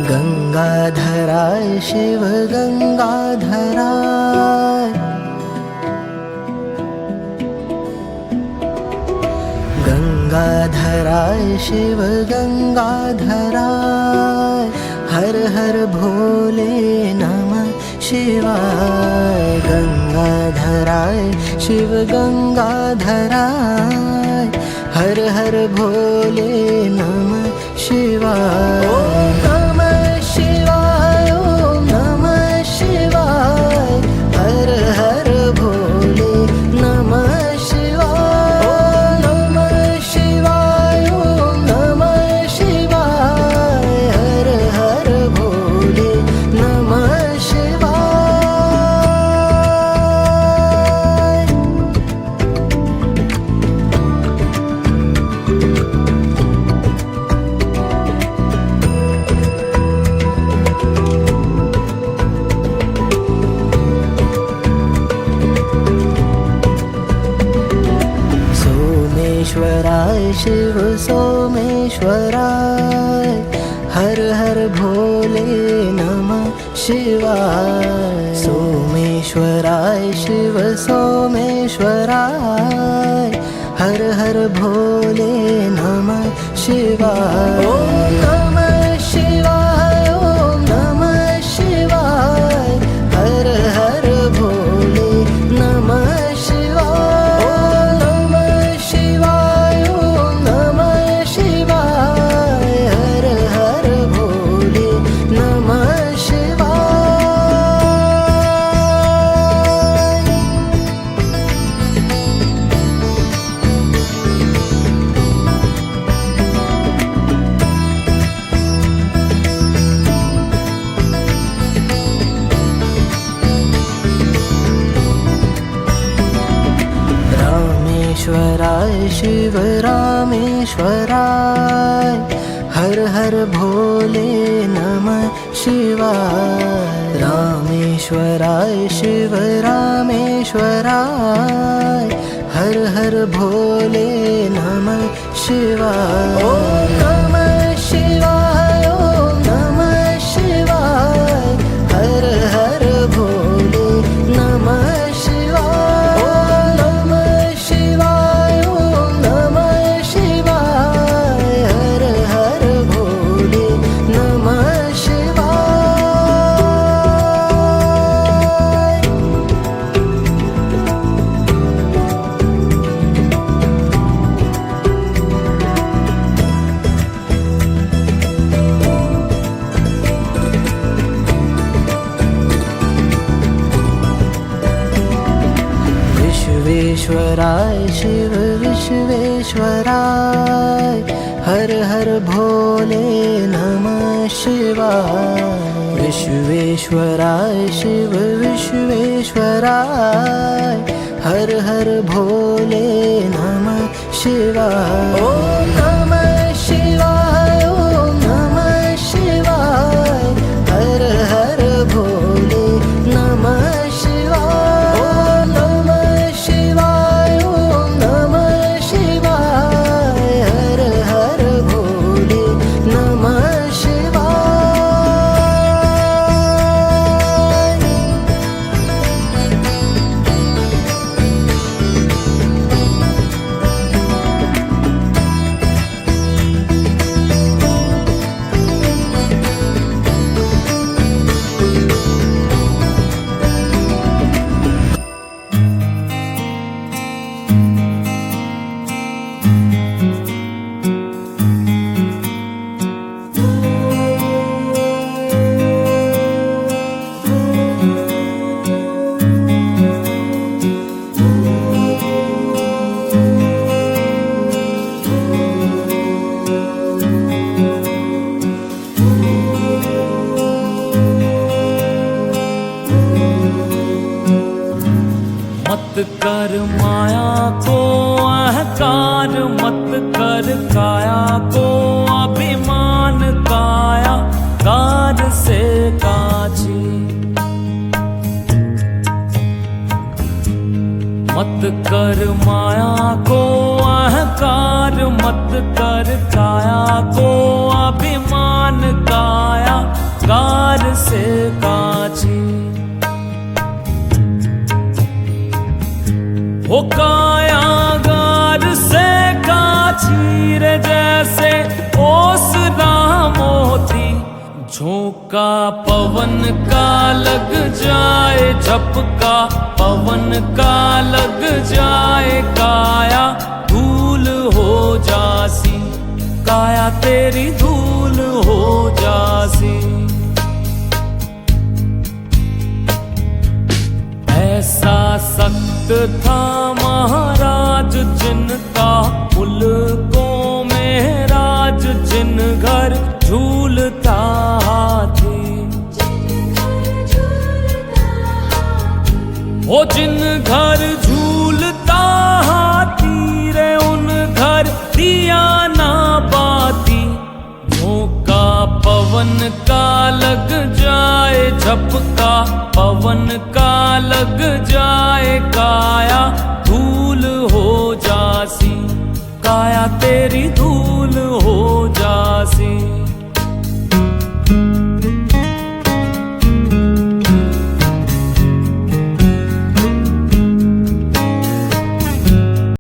गंगाधराय शिव गंगाधराय, गंगाधराय शिव गंगाधराय, हर हर भोले नमः शिवाय। गंगाधराय शिव गंगाधराय, हर हर भोले नमः शिवाय। ओम नमः शिवाय, ओम नमः शिवाय, हर हर भोले नमः शिवाय। ओम नमः शिवाय, ओम नमः शिवाय, हर हर भोले नमः शिवाय। सोमेश्वराय शिव सोमेश्वराय, हर हर भोले नमः शिवाय। सोमेश्वराय शिव सोमेश्वराय, हर हर भोले नमः शिवाय। ओम नमः शिवाय, ओम नमः शिवाय, हर हर भोले नमः शिवाय। ओम नमः शिवाय, ओम नमः शिवाय, हर हर भोले नमः शिवाय। रामेश्वराय शिव रामेश्वराय, हर हर भोले नमः शिवाय। रामेश्वराय शिव रामेश्वराय, हर हर भोले नमः शिवाय। ओम नमः शिवाय, ओम नमः शिवाय, हर हर भोले नमः शिवाय। ओम नमः शिवाय, ओम नमः शिवाय, हर हर भोले नमः शिवाय। विश्वेश्वराय शिव विश्वेश्वराय, हर हर भोले नमः शिवाय। विश्वेश्वराय शिव विश्वेश्वराय, हर हर भोले नमः शिवाय। ओम नमः शिवाय, ओम नमः शिवाय, हर हर भोले नमः शिवाय। ओम नमः शिवाय, ओम नमः शिवाय, हर हर भोले नमः शिवाय। मत कर माया को अहंकार, मत कर काया को अभिमान, काया कार से काजी। मत कर माया को अहंकार, मत कर काया को अभिमान, काया कायागार से काछीर जैसे ओसना मोती, झोंका पवन का लग जाए झपका पवन का लग जाए, काया धूल हो जासी, काया तेरी धूल हो जासी। ऐसा सख्त था महाराज जिनका, मुल्कों में राज, जिन घर झूलता हाथी, वो जिन घर झूलता हाथी रे, उन घर दिया ना बाती। झोंका पवन का लग जाए झपका पवन का लग जाए, काया धूल हो जासी, काया तेरी धूल